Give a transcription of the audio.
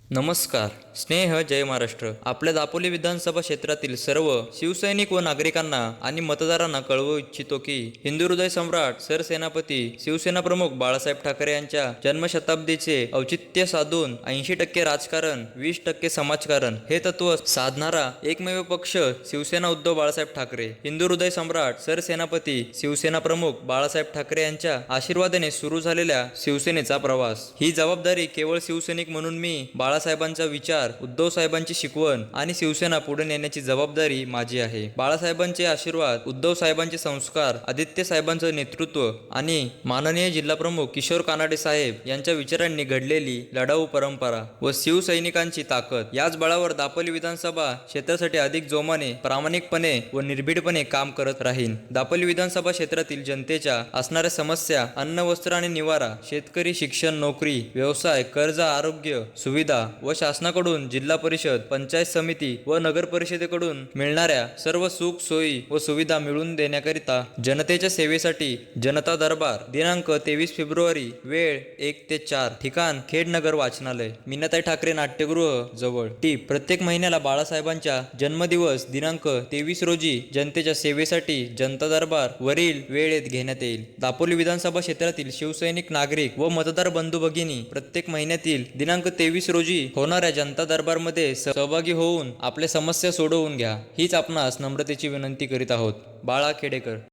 नमस्कार. स्नेह जय महाराष्ट्र. आपल्या दापोली विधानसभा क्षेत्रातील सर्व शिवसैनिक व नागरिकांना आणि मतदारांना कळवू इच्छितो की हिंदू हृदय सम्राट सरसेनापती शिवसेना प्रमुख बाळासाहेब ठाकरे यांच्या जन्मशताब्दीचे औचित्य साधून 80% राजकारण 20% समाजकारण हे तत्व साधणारा एकमेव पक्ष शिवसेना उद्धव बाळासाहेब ठाकरे. हिंदू हृदय सम्राट सरसेनापती शिवसेना प्रमुख बाळासाहेब ठाकरे यांच्या आशीर्वादाने सुरू झालेल्या शिवसेनेचा प्रवास. ही जबाबदारी केवळ शिवसैनिक म्हणून मी बाळासाहेबांचा विचार, उद्धव साहेबांची शिकवण आणि शिवसेना पुढे नेण्याची जबाबदारी माझी आहे. बाळासाहेबांचे आशीर्वाद, उद्धव साहेबांचे संस्कार, आदित्य साहेबांचं नेतृत्व आणि माननीय जिल्हाप्रमुख किशोर कानाडे साहेब यांच्या विचारांनी घडलेली लढाऊ परंपरा व शिवसैनिकांची ताकद याच बळावर दापोली विधानसभा क्षेत्रासाठी अधिक जोमाने, प्रामाणिकपणे व निर्भीडपणे काम करत राहीन. दापोली विधानसभा क्षेत्रातील जनतेच्या असणाऱ्या समस्या, अन्न, वस्त्र आणि निवारा, शेतकरी, शिक्षण, नोकरी, व्यवसाय, कर्ज, आरोग्य सुविधा व शासनाकडून जिल्हा परिषद, पंचायत समिती व नगर परिषदेकडून मिळणाऱ्या सर्व सुख सोयी व सुविधा मिळवून देण्याकरिता जनतेच्या सेवेसाठी जनता दरबार दिनांक 23 फेब्रुवारी, वेळ 1 ते 4, ठिकाण खेडनगर वाचनालय, मीनाताई ठाकरे नाट्यगृह जवळ. टीप: प्रत्येक महिन्याला बाळासाहेबांच्या जन्मदिवस दिनांक 23 रोजी जनतेच्या सेवेसाठी जनता दरबार वरील वेळेत घेण्यात येईल. दापोली विधानसभा क्षेत्रातील शिवसैनिक, नागरिक व मतदार बंधू भगिनी प्रत्येक महिन्यातील दिनांक 23 रोजी होणाऱ्या जनता दरबारमध्ये सहभागी होऊन आपल्या समस्या सोडवून घ्या, हीच आपणास नम्रतेची विनंती करीत आहोत. बाळा खेडेकर.